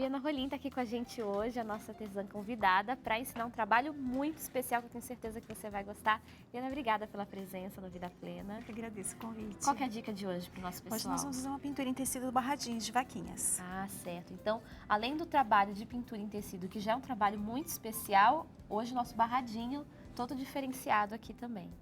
Eliana Rolim está aqui com a gente hoje, a nossa artesã convidada, para ensinar um trabalho muito especial que eu tenho certeza que você vai gostar. Eliana, obrigada pela presença no Vida Plena. Eu que agradeço o convite. Qual que é a dica de hoje para o nosso pessoal? Hoje nós vamos fazer uma pintura em tecido barradinho de vaquinhas. Ah, certo. Então, além do trabalho de pintura em tecido, que já é um trabalho muito especial, hoje o nosso barradinho todo diferenciado aqui também.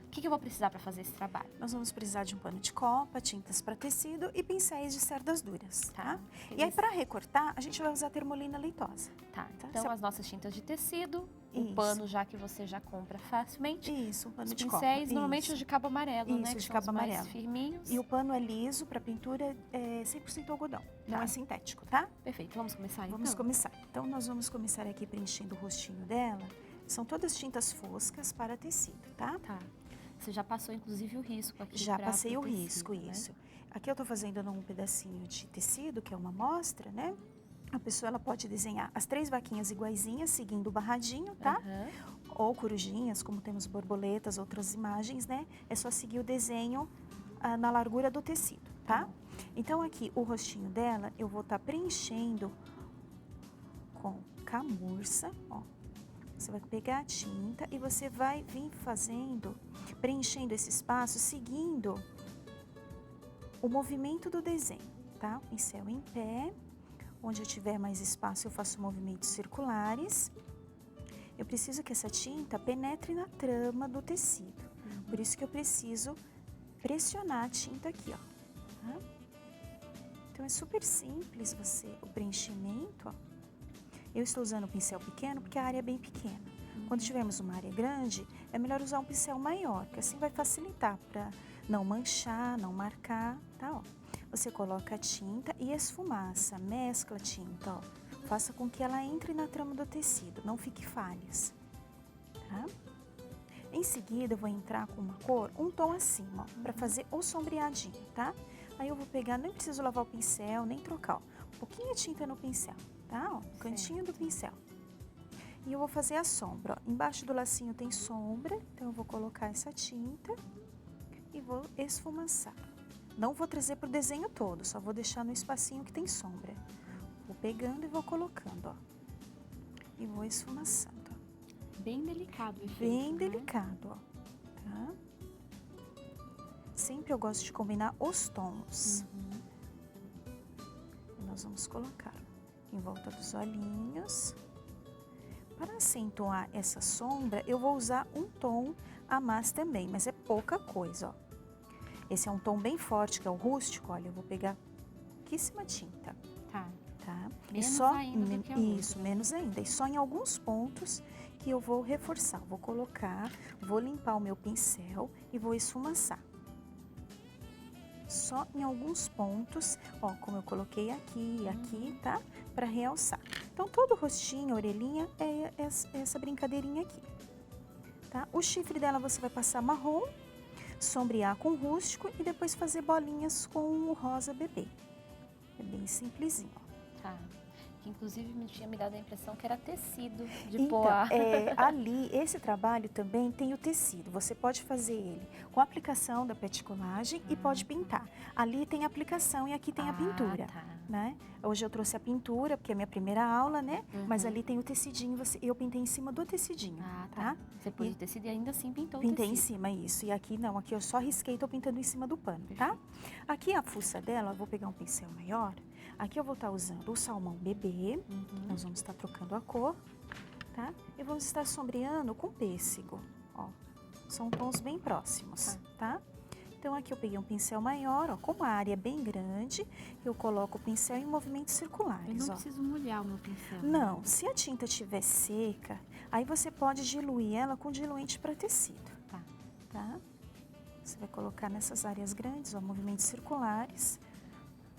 O que eu vou precisar para fazer esse trabalho? Nós vamos precisar de um pano de copa, tintas para tecido e pincéis de cerdas duras, tá? E aí, para recortar, a gente vai usar termolina leitosa. Tá, então as nossas tintas de tecido, o Isso. pano já que você já compra facilmente. Isso, um pano os de copa. pincéis, normalmente os de cabo amarelo, Isso, né? Que de são cabo os mais amarelo. firminhos. E o pano é liso, para pintura é 100% algodão, não é sintético, tá? Perfeito, vamos começar então? Vamos começar. Então, nós vamos começar aqui preenchendo o rostinho dela. São todas tintas foscas para tecido, tá? Tá. Você já passou, inclusive, o risco aqui. Já passei o tecido, risco, né? isso. Aqui eu tô fazendo num pedacinho de tecido, que é uma amostra, né? A pessoa, ela pode desenhar as 3 vaquinhas iguaizinhas, seguindo o barradinho, tá? Ou corujinhas, como temos borboletas, outras imagens, né? É só seguir o desenho na largura do tecido, tá? Então, aqui, o rostinho dela, eu vou estar preenchendo com camurça, ó. Você vai pegar a tinta e você vai vir preenchendo esse espaço, seguindo o movimento do desenho, tá? Pincel em pé, onde eu tiver mais espaço eu faço movimentos circulares. Eu preciso que essa tinta penetre na trama do tecido, por isso que eu preciso pressionar a tinta aqui, ó. Tá? Então é super simples o preenchimento, ó. Eu estou usando o pincel pequeno porque a área é bem pequena. Quando tivermos uma área grande, é melhor usar um pincel maior, que assim vai facilitar para não manchar, não marcar, tá? Ó. Você coloca a tinta e esfumaça, mescla a tinta, ó. Faça com que ela entre na trama do tecido, não fique falhas, tá? Em seguida, eu vou entrar com uma cor, um tom acima, ó, para fazer o sombreadinho, tá? Aí eu vou pegar, nem preciso lavar o pincel, nem trocar, ó. Um pouquinho de tinta no pincel, tá? Ó, no cantinho do pincel. E eu vou fazer a sombra, ó. Embaixo do lacinho tem sombra, então eu vou colocar essa tinta e vou esfumaçar. Não vou trazer pro desenho todo, só vou deixar no espacinho que tem sombra. Vou pegando e vou colocando, ó. E vou esfumaçando, ó. Bem delicado o efeito, Bem né? delicado, ó. Tá? Sempre eu gosto de combinar os tons. E nós vamos colocar em volta dos olhinhos. Para acentuar essa sombra, eu vou usar um tom a mais também, mas é pouca coisa, ó. Esse é um tom bem forte, que é o rústico, olha, eu vou pegar pouquíssima tinta. Tá. Tá? Menos ainda do que a outra. Isso, menos ainda. E só em alguns pontos que eu vou reforçar. Vou colocar, vou limpar o meu pincel e vou esfumaçar. Só em alguns pontos, ó, como eu coloquei aqui e aqui, tá? Para realçar. Então, todo o rostinho, a orelhinha, é essa brincadeirinha aqui, tá? O chifre dela você vai passar marrom, sombrear com rústico e depois fazer bolinhas com o rosa bebê. É bem simplesinho, ó. Tá. Que inclusive me tinha me dado a impressão que era tecido de Então, poá. ali, esse trabalho também tem o tecido. Você pode fazer ele com a aplicação da peticolagem e pode pintar. Ali tem a aplicação e aqui tem a pintura, tá. né? Hoje eu trouxe a pintura, porque é a minha primeira aula, né? Mas ali tem o tecidinho, eu pintei em cima do tecidinho, tá? Você pôs o tecido e ainda assim pintou o Pintei tecido. em cima, isso. E aqui não, aqui eu só risquei e tô pintando em cima do pano, tá? Aqui a fuça dela, eu vou pegar um pincel maior. Aqui eu vou estar usando o salmão bebê. Nós vamos estar trocando a cor, tá? E vamos estar sombreando com pêssego, ó. São tons bem próximos, tá? Então, aqui eu peguei um pincel maior, ó. Como a área é bem grande, eu coloco o pincel em movimentos circulares, Eu não ó. preciso molhar o meu pincel. Não, se a tinta estiver seca, aí você pode diluir ela com diluente para tecido, tá? Você vai colocar nessas áreas grandes, ó, movimentos circulares,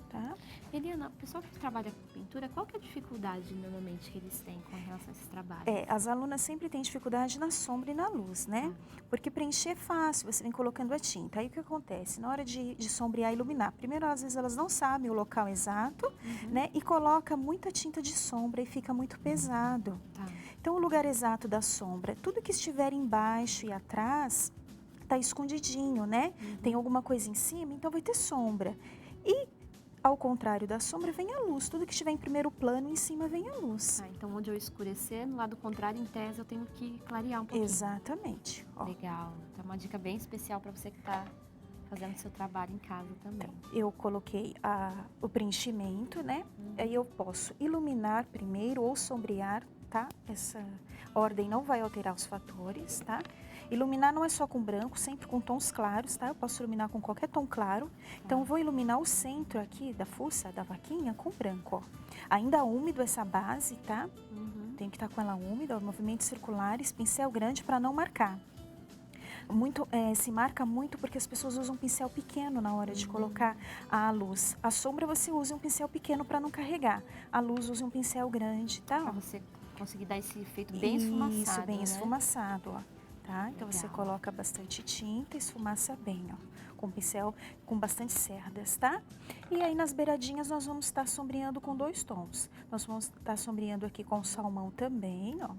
tá? Eliana, o pessoal que trabalha com pintura, qual que é a dificuldade normalmente que eles têm com relação a esse trabalho? As alunas sempre têm dificuldade na sombra e na luz, né? Porque preencher é fácil, você vem colocando a tinta. Aí o que acontece? Na hora de sombrear e iluminar, primeiro às vezes elas não sabem o local exato, né? E coloca muita tinta de sombra e fica muito pesado. Então o lugar exato da sombra, tudo que estiver embaixo e atrás, tá escondidinho, né? Tem alguma coisa em cima, então vai ter sombra. E Ao contrário da sombra, vem a luz. Tudo que estiver em primeiro plano, em cima vem a luz. Tá, então onde eu escurecer, no lado contrário, em tese, eu tenho que clarear um pouquinho. Exatamente. Ó. Legal. Então, uma dica bem especial para você que está fazendo seu trabalho em casa também. Eu coloquei o preenchimento, né? Aí eu posso iluminar primeiro ou sombrear, tá? Essa ordem não vai alterar os fatores, tá? Iluminar não é só com branco, sempre com tons claros, tá? Eu posso iluminar com qualquer tom claro. Então, eu vou iluminar o centro aqui da fuça, da vaquinha, com branco, ó. Ainda úmido essa base, tá? Tem que estar com ela úmida, ó, movimentos circulares, pincel grande para não marcar. Se marca muito porque as pessoas usam um pincel pequeno na hora de colocar a luz. A sombra você usa um pincel pequeno para não carregar. A luz usa um pincel grande, tá? Para você conseguir dar esse efeito bem esfumaçado, Isso, bem né? esfumaçado, ó. Tá? Então, você Legal. coloca bastante tinta, esfumaça bem, ó. Com pincel com bastante cerdas, tá? E aí, nas beiradinhas, nós vamos estar sombreando com 2 tons. Nós vamos estar sombreando aqui com salmão também, ó.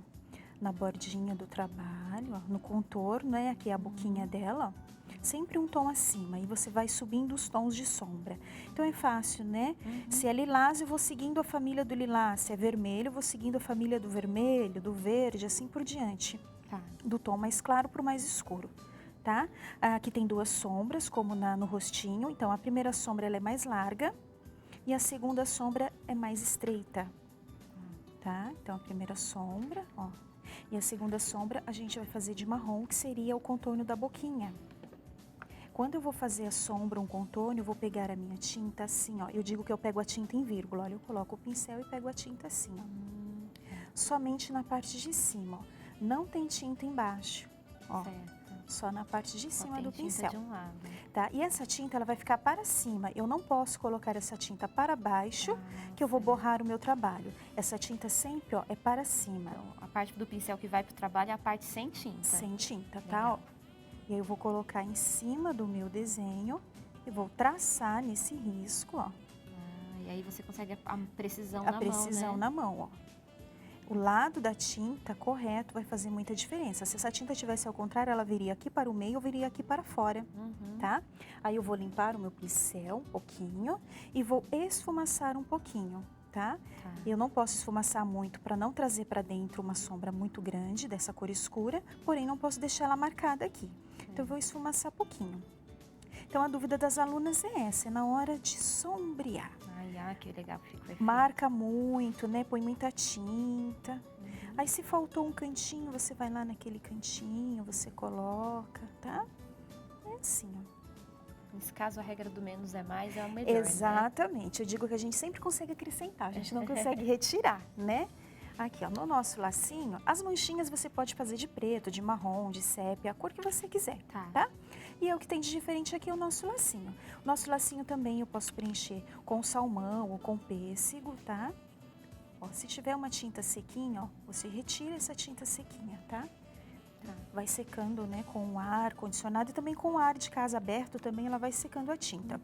Na bordinha do trabalho, ó, no contorno, né? Aqui é a boquinha dela, ó. Sempre um tom acima e você vai subindo os tons de sombra. Então é fácil, né? Se é lilás, eu vou seguindo a família do lilás. Se é vermelho, eu vou seguindo a família do vermelho, do verde, assim por diante. Tá. Do tom mais claro para o mais escuro, tá? Aqui tem 2 sombras, como no rostinho. Então, a primeira sombra ela é mais larga e a segunda sombra é mais estreita, tá? Então, a primeira sombra, ó. E a segunda sombra a gente vai fazer de marrom, que seria o contorno da boquinha. Quando eu vou fazer a sombra, um contorno, eu vou pegar a minha tinta assim, ó. Eu digo que eu pego a tinta em vírgula, olha, eu coloco o pincel e pego a tinta assim, ó. Somente na parte de cima, ó. Não tem tinta embaixo, ó. Certo. Só na parte de cima do pincel. De um lado. Tá? E essa tinta, ela vai ficar para cima. Eu não posso colocar essa tinta para baixo, que eu vou borrar o meu trabalho. Essa tinta sempre, ó, é para cima. Então, a parte do pincel que vai pro trabalho é a parte sem tinta. Sem tinta, tá? Ó. E aí eu vou colocar em cima do meu desenho e vou traçar nesse risco, ó. E aí você consegue a precisão A na mão, precisão né? na mão, ó. O lado da tinta correto vai fazer muita diferença. Se essa tinta tivesse ao contrário, ela viria aqui para o meio ou viria aqui para fora, tá? Aí eu vou limpar o meu pincel um pouquinho e vou esfumaçar um pouquinho, tá? Eu não posso esfumaçar muito para não trazer para dentro uma sombra muito grande dessa cor escura, porém não posso deixar ela marcada aqui. Então eu vou esfumaçar pouquinho. Então a dúvida das alunas é essa, é na hora de sombrear. Que legal que ficou. Marca muito, né? Põe muita tinta. Aí se faltou um cantinho, você vai lá naquele cantinho, você coloca, tá? É assim, ó. Nesse caso, a regra do menos é mais, é o melhor, Exatamente. Eu digo que a gente sempre consegue acrescentar, a gente não consegue retirar, né? Aqui, ó, no nosso lacinho, as manchinhas você pode fazer de preto, de marrom, de sépia, a cor que você quiser, tá? E o que tem de diferente aqui é o nosso lacinho. O nosso lacinho também eu posso preencher com salmão ou com pêssego, tá? Ó, se tiver uma tinta sequinha, ó, você retira essa tinta sequinha, tá? Vai secando, né, com o ar condicionado e também com o ar de casa aberto também ela vai secando a tinta.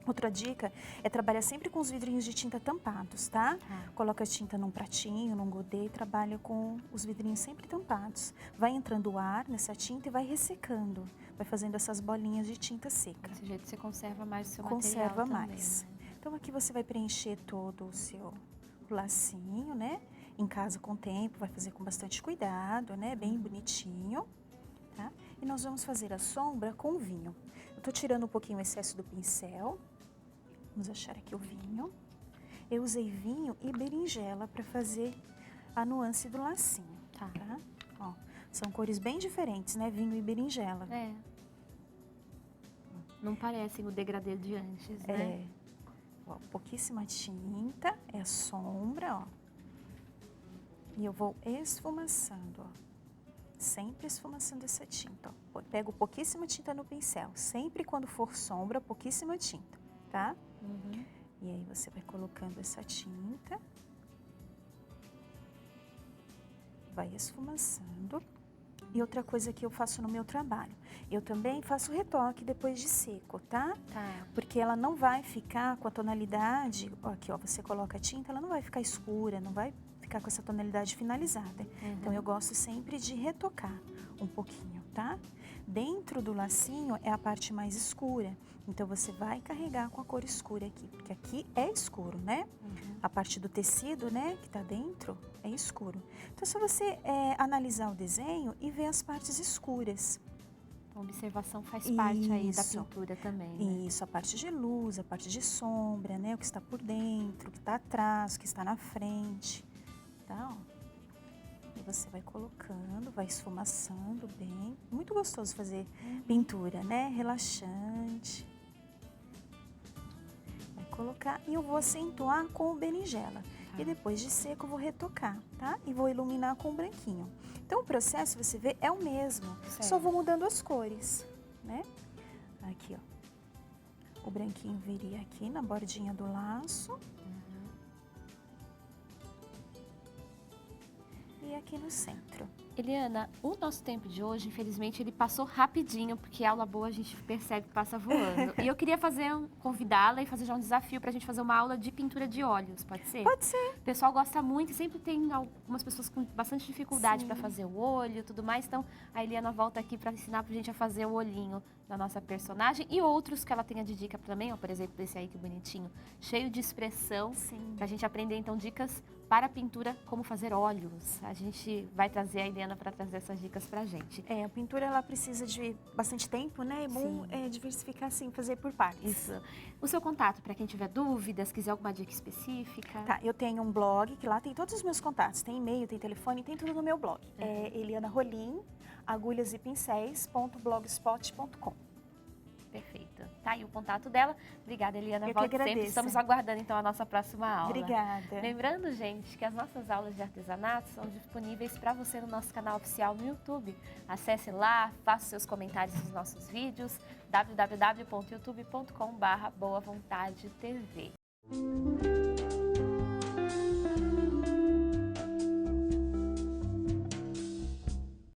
Outra dica é trabalhar sempre com os vidrinhos de tinta tampados, tá? Coloca a tinta num pratinho, num godê e trabalha com os vidrinhos sempre tampados. Vai entrando o ar nessa tinta e vai ressecando. Vai fazendo essas bolinhas de tinta seca. Desse jeito você conserva mais o seu Conserva material mais. Também, né? Então aqui você vai preencher todo o seu lacinho, né? Em casa com o tempo, vai fazer com bastante cuidado, né? Bem bonitinho, tá? E nós vamos fazer a sombra com vinho. Eu tô tirando um pouquinho o excesso do pincel. Vamos achar aqui o vinho. Eu usei vinho e berinjela para fazer a nuance do lacinho, tá? Ó, são cores bem diferentes, né? Vinho e berinjela. Não parecem o degradê de antes, né? Ó, pouquíssima tinta, é a sombra, ó. E eu vou esfumaçando, ó. Sempre esfumaçando essa tinta, ó. Pego pouquíssima tinta no pincel. Sempre quando for sombra, pouquíssima tinta, tá? E aí você vai colocando essa tinta. Vai esfumaçando. E outra coisa que eu faço no meu trabalho, eu também faço retoque depois de seco, tá? Porque ela não vai ficar com a tonalidade, ó, aqui ó, você coloca a tinta, ela não vai ficar escura, não vai ficar com essa tonalidade finalizada. Então eu gosto sempre de retocar um pouquinho. tá? Dentro do lacinho é a parte mais escura, então você vai carregar com a cor escura aqui, porque aqui é escuro, né? A parte do tecido, né, que tá dentro é escuro. Então, se você analisar o desenho e ver as partes escuras. A observação faz parte aí da pintura também, né? Isso, a parte de luz, a parte de sombra, né? O que está por dentro, o que está atrás, o que está na frente, tá? Ó. E você vai colocando, vai esfumaçando bem. Muito gostoso fazer pintura, né? Relaxante. Vai colocar e eu vou acentuar com o berinjela. E depois de seco eu vou retocar, tá? E vou iluminar com o branquinho. Então o processo, você vê, é o mesmo. Certo. Só vou mudando as cores, né? Aqui, ó. O branquinho viria aqui na bordinha do laço. E aqui no centro. Eliana, o nosso tempo de hoje, infelizmente, ele passou rapidinho, porque aula boa a gente percebe que passa voando. E eu queria convidá-la e fazer já um desafio pra gente fazer uma aula de pintura de olhos, pode ser? Pode ser. O pessoal gosta muito e sempre tem algumas pessoas com bastante dificuldade para fazer o olho e tudo mais. Então, a Eliana volta aqui para ensinar pra gente a fazer o olhinho da nossa personagem e outros que ela tenha de dica também, ó, por exemplo, esse aí que bonitinho, cheio de expressão, pra gente aprender então dicas para a pintura, como fazer olhos. A gente vai trazer a Eliana para trazer essas dicas pra gente. A pintura ela precisa de bastante tempo, né? É bom diversificar assim, fazer por partes. Isso. O seu contato, para quem tiver dúvidas, quiser alguma dica específica. Tá, eu tenho um blog, que lá tem todos os meus contatos. Tem e-mail, tem telefone, tem tudo no meu blog. É Eliana Rolim, agulhasepincéis.blogspot.com. Perfeito. Tá aí o contato dela. Obrigada, Eliana. Eu que Volte agradeço. sempre. Estamos aguardando, então, a nossa próxima aula. Obrigada. Lembrando, gente, que as nossas aulas de artesanato são disponíveis para você no nosso canal oficial no YouTube. Acesse lá, faça seus comentários nos nossos vídeos, www.youtube.com/boavontadetv.